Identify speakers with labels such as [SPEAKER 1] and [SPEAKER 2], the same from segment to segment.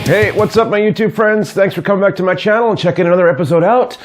[SPEAKER 1] Hey, what's up my YouTube friends? Thanks for coming back to my channel and checking another episode out.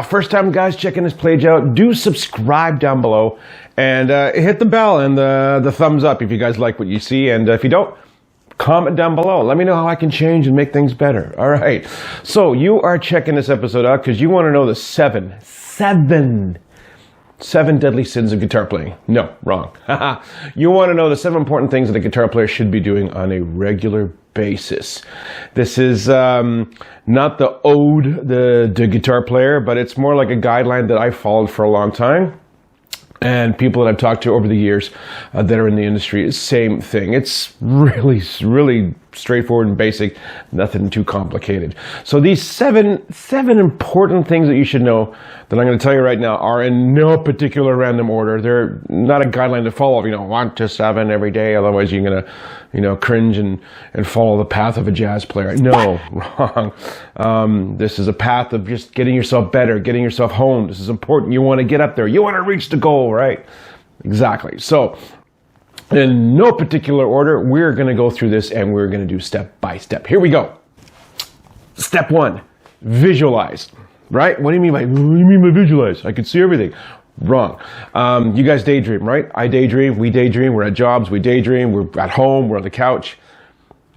[SPEAKER 1] First time guys checking this page out, do subscribe down below and hit the bell and the thumbs up if you guys like what you see, and if you don't, comment down below. Let me know how I can change and make things better. All right, so you are checking this episode out because you want to know the seven deadly sins of guitar playing. No, wrong. You want to know the 7 important things that a guitar player should be doing on a regular basis. This is not the ode the guitar player, but it's more like a guideline that I followed for a long time. And people that I've talked to over the years that are in the industry, same thing. It's really straightforward and basic, nothing too complicated. So these seven important things that you should know that I'm going to tell you right now are in no particular random order. They're not a guideline to follow, 1 to 7 every day. Otherwise you're going to, cringe and follow the path of a jazz player. No, wrong. This is a path of just getting yourself better, getting yourself honed. This is important. You want to get up there. You want to reach the goal, right? Exactly. So in no particular order, we're going to go through this and we're going to do step by step. Here we go. Step 1, visualize. Right? What do you mean by visualize? I can see everything. Wrong. You guys daydream, right? I daydream, we daydream, we're at jobs, we daydream, we're at home, we're on the couch.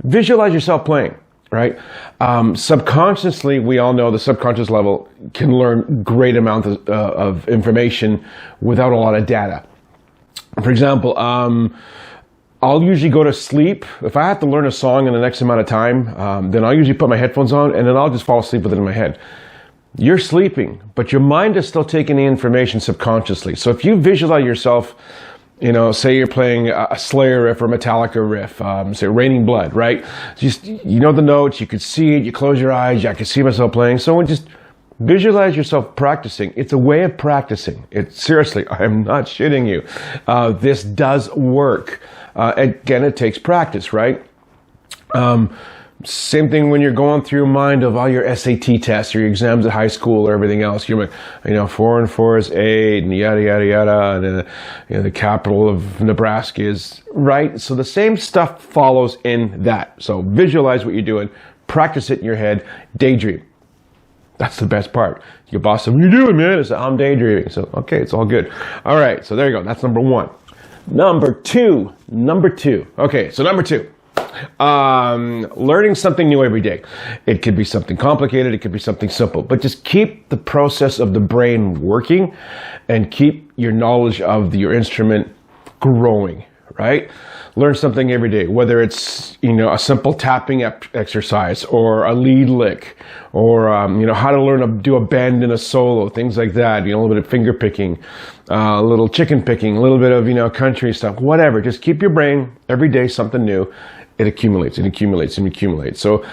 [SPEAKER 1] Visualize yourself playing, right? Subconsciously, we all know the subconscious level can learn great amounts of information without a lot of data. For example, I'll usually go to sleep. If I have to learn a song in the next amount of time, then I'll usually put my headphones on and then I'll just fall asleep with it in my head. You're sleeping, but your mind is still taking the information subconsciously. So if you visualize yourself, say you're playing a Slayer riff or Metallica riff, say Raining Blood, right? Just, you know the notes, you could see it, you close your eyes, I can see myself playing. So just visualize yourself practicing. It's a way of practicing. Seriously, I'm not shitting you. This does work. Again, it takes practice, right? Same thing when you're going through your mind of all your SAT tests or your exams at high school or everything else. You're like, 4 and 4 is 8 and yada, yada, yada. And the capital of Nebraska is, right? So the same stuff follows in that. So visualize what you're doing, practice it in your head, daydream. That's the best part. Your boss said, what are you doing, man? I said, I'm daydreaming. So, okay, it's all good. All right, so there you go. That's number 1. Number two. Okay, so number 2. Learning something new every day. It could be something complicated, it could be something simple, but just keep the process of the brain working and keep your knowledge of your instrument growing, right? Learn something every day, whether it's, a simple tapping exercise or a lead lick or, how to learn to do a bend in a solo, things like that, a little bit of finger picking, a little chicken picking, a little bit of, country stuff, whatever. Just keep your brain every day, something new. It accumulates and accumulates and accumulates. So,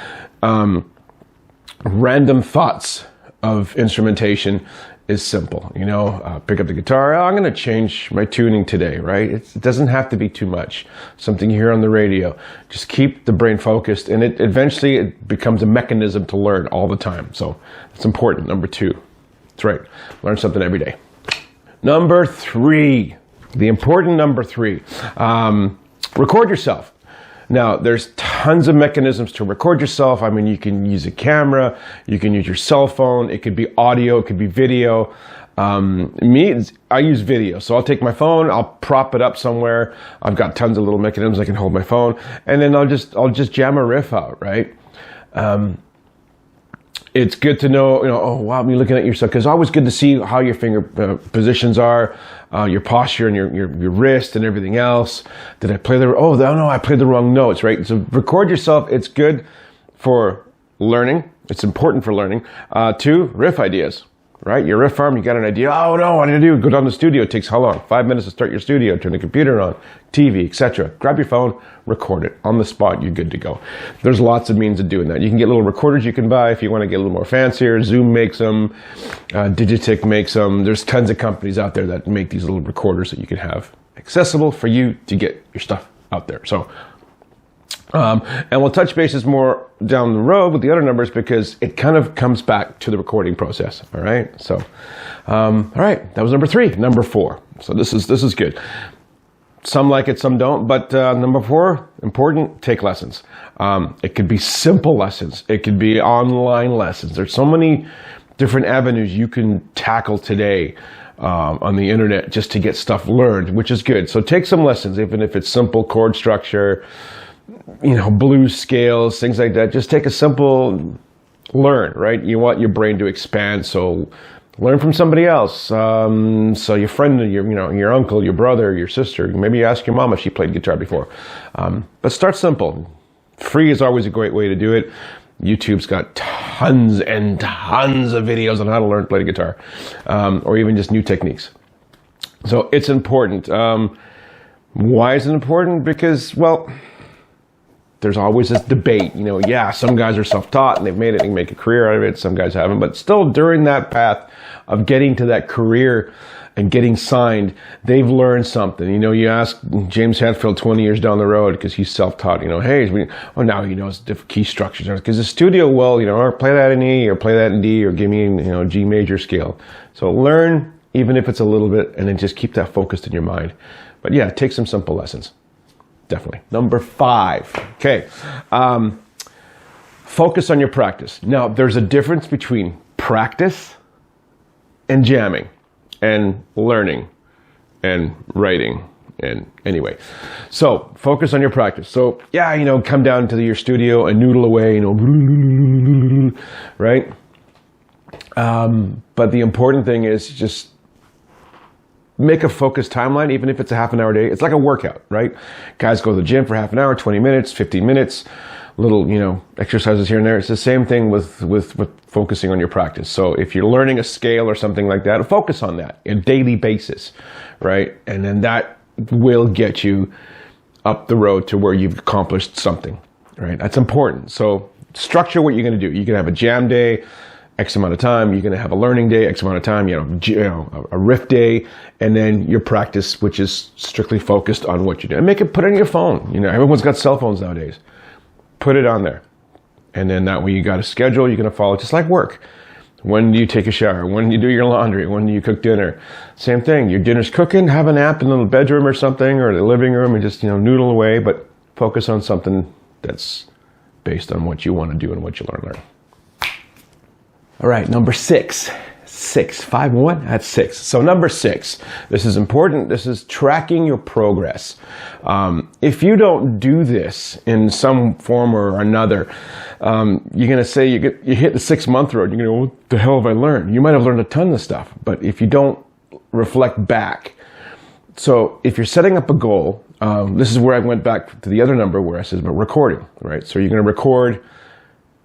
[SPEAKER 1] random thoughts of instrumentation is simple. Pick up the guitar. I'm going to change my tuning today, right? It doesn't have to be too much. Something you hear on the radio. Just keep the brain focused, and eventually it becomes a mechanism to learn all the time. So it's important. Number 2. That's right. Learn something every day. Number 3. The important number 3. Record yourself. Now, there's tons of mechanisms to record yourself. I mean, you can use a camera, you can use your cell phone, it could be audio, it could be video. I use video, so I'll take my phone, I'll prop it up somewhere. I've got tons of little mechanisms I can hold my phone, and then I'll just jam a riff out, right? It's good to know, oh wow, you're looking at yourself, because it's always good to see how your finger positions are, your posture and your wrist and everything else. Did I play no, I played the wrong notes, right? So record yourself. It's good for learning. It's important for learning. 2, riff ideas. Right? Your riff arm, you got an idea. Oh no, what do I do? Go down to the studio. It takes how long? 5 minutes to start your studio, turn the computer on, TV, etc. Grab your phone, record it. On the spot, you're good to go. There's lots of means of doing that. You can get little recorders you can buy if you want to get a little more fancier. Zoom makes them, Digitech makes them. There's tons of companies out there that make these little recorders that you can have accessible for you to get your stuff out there. So and we'll touch bases more down the road with the other numbers because it kind of comes back to the recording process. All right. So, all right. That was number 3. Number 4. So this is good. Some like it, some don't. But number 4, important, take lessons. It could be simple lessons. It could be online lessons. There's so many different avenues you can tackle today on the internet just to get stuff learned, which is good. So take some lessons, even if it's simple chord structure, blues scales, things like that. Just take a simple learn, right? You want your brain to expand, so learn from somebody else. So your friend, your uncle, your brother, your sister, maybe you ask your mom if she played guitar before. But start simple. Free is always a great way to do it. YouTube's got tons and tons of videos on how to learn to play the guitar, or even just new techniques. So it's important. Why is it important? Because, well, there's always this debate. Some guys are self-taught and they've made it and make a career out of it. Some guys haven't. But still, during that path of getting to that career and getting signed, they've learned something. You ask James Hetfield 20 years down the road, because he's self-taught, now he knows different key structures. Because the studio will, or play that in E, or play that in D, or give me, G major scale. So learn, even if it's a little bit, and then just keep that focused in your mind. But yeah, take some simple lessons. Definitely. Number 5. Okay. Focus on your practice. Now, there's a difference between practice and jamming and learning and writing. And anyway, so focus on your practice. So yeah, come down to your studio and noodle away, right? But the important thing is just make a focused timeline, even if it's a half an hour a day. It's like a workout, right? Guys go to the gym for half an hour, 20 minutes, 15 minutes, little, exercises here and there. It's the same thing with focusing on your practice. So if you're learning a scale or something like that, focus on that on a daily basis, right? And then that will get you up the road to where you've accomplished something, right? That's important. So structure what you're going to do. You can have a jam day, X amount of time. You're going to have a learning day, X amount of time, a riff day, and then your practice, which is strictly focused on what you do. And put it on your phone. Everyone's got cell phones nowadays. Put it on there. And then that way you got a schedule you're going to follow, just like work. When do you take a shower? When do you do your laundry? When do you cook dinner? Same thing. Your dinner's cooking, have a nap in the bedroom or something, or the living room, and just, noodle away, but focus on something that's based on what you want to do and what you learn. All right, number 6. 5 and 1, that's 6. So number 6, this is important. This is tracking your progress. If you don't do this in some form or another, you're going to say you hit the 6-month road. You're going to go, what the hell have I learned? You might have learned a ton of stuff, but if you don't reflect back. So if you're setting up a goal, this is where I went back to the other number where I said about recording, right? So you're going to record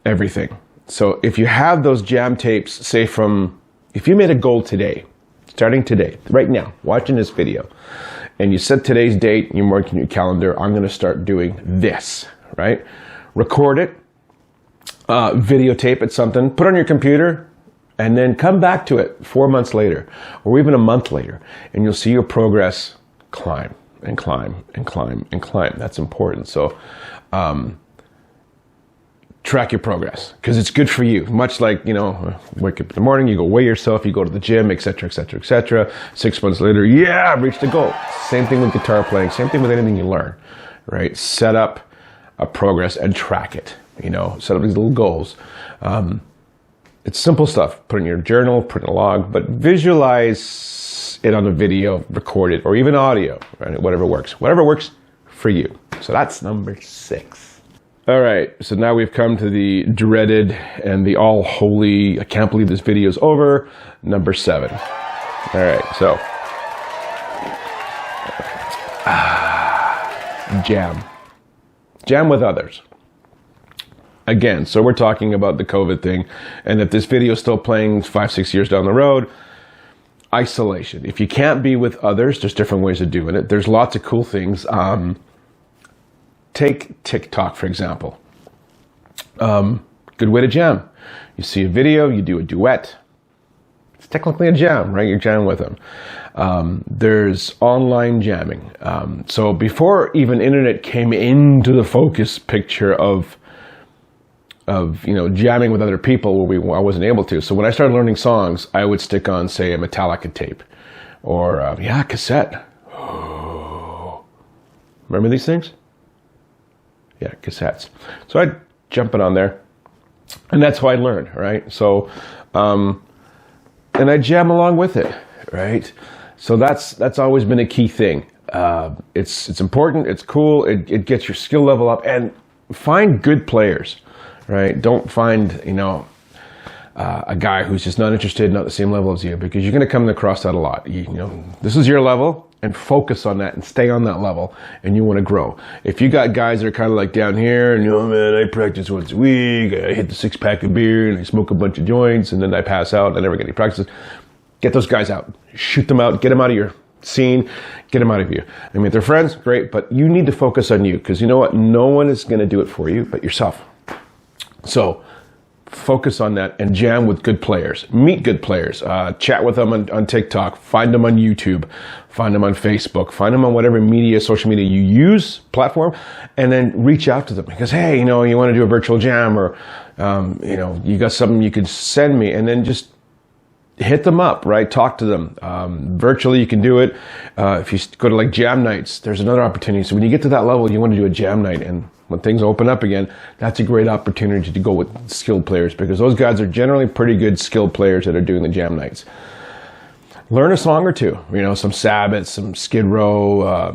[SPEAKER 1] everything. So if you have those jam tapes, say if you made a goal today, starting today, right now, watching this video, and you set today's date, you mark in your calendar, I'm going to start doing this, right? Record it, videotape it, something, put it on your computer, and then come back to it 4 months later, or even a month later, and you'll see your progress climb and climb and climb and climb. That's important. So, track your progress, because it's good for you. Much like, wake up in the morning, you go weigh yourself, you go to the gym, etc., etc., etc. 6 months later, I've reached the goal. Same thing with guitar playing, same thing with anything you learn, right? Set up a progress and track it, set up these little goals. It's simple stuff. Put in your journal, put in a log, but visualize it on a video, record it, or even audio, right? Whatever works for you. So that's number 6. All right, so now we've come to the dreaded and the all holy, I can't believe this video is over, number 7. All right, so jam with others. Again, so we're talking about the COVID thing, and if this video is still playing 5-6 years down the road, isolation. If you can't be with others, there's different ways of doing it. There's lots of cool things. Take TikTok, for example. Good way to jam. You see a video, you do a duet. It's technically a jam, right? You're jamming with them. There's online jamming. So before even internet came into the focus picture of jamming with other people, I wasn't able to. So when I started learning songs, I would stick on, say, a Metallica tape or cassette. Remember these things? Yeah, cassettes. So I'd jump it on there, and that's how I learned, right? So, and I jam along with it, right? So that's always been a key thing. It's important, it's cool, it gets your skill level up, and find good players, right? Don't find, a guy who's just not interested, not the same level as you, because you're going to come across that a lot. This is your level, and focus on that and stay on that level, and you want to grow. If you got guys that are kind of like down here, and man, I practice once a week, I hit the 6-pack of beer, and I smoke a bunch of joints, and then I pass out, and I never get any practice, get those guys out. Shoot them out, get them out of your scene, get them out of you. I mean, if they're friends, great, but you need to focus on you, because you know what? No one is going to do it for you but yourself. So focus on that and jam with good players. Meet good players. Chat with them on TikTok. Find them on YouTube. Find them on Facebook. Find them on whatever social media you use, platform, and then reach out to them because, hey, you want to do a virtual jam, or you got something you could send me, and then just hit them up, right? Talk to them. Virtually, you can do it. If you go to like jam nights, there's another opportunity. So when you get to that level, you want to do a jam night, and when things open up again, that's a great opportunity to go with skilled players, because those guys are generally pretty good skilled players that are doing the jam nights. Learn a song or two, some Sabbath, some Skid Row,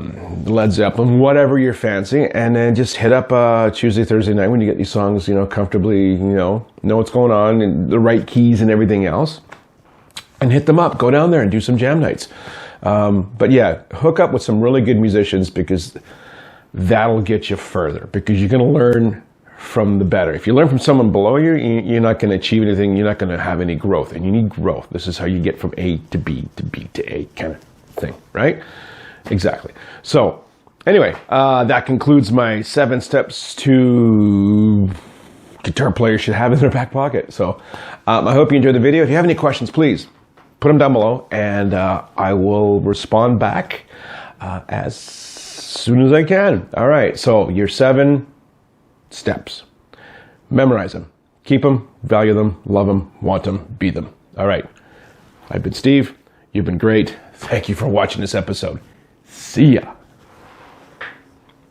[SPEAKER 1] Led Zeppelin, whatever you're fancy, and then just hit up Tuesday, Thursday night when you get these songs, comfortably, know what's going on, and the right keys and everything else, and hit them up. Go down there and do some jam nights. But yeah, hook up with some really good musicians, because that'll get you further, because you're going to learn from the better. If you learn from someone below you, you're not going to achieve anything. You're not going to have any growth, and you need growth. This is how you get from A to B to B to A kind of thing, right? Exactly. So anyway, that concludes my 7 steps to guitar players should have in their back pocket. So I hope you enjoyed the video. If you have any questions, please put them down below, and I will respond back as soon as I can. All right, so your 7 steps. Memorize them. Keep them, value them, love them, want them, be them. All right. I've been Steve. You've been great. Thank you for watching this episode. See ya.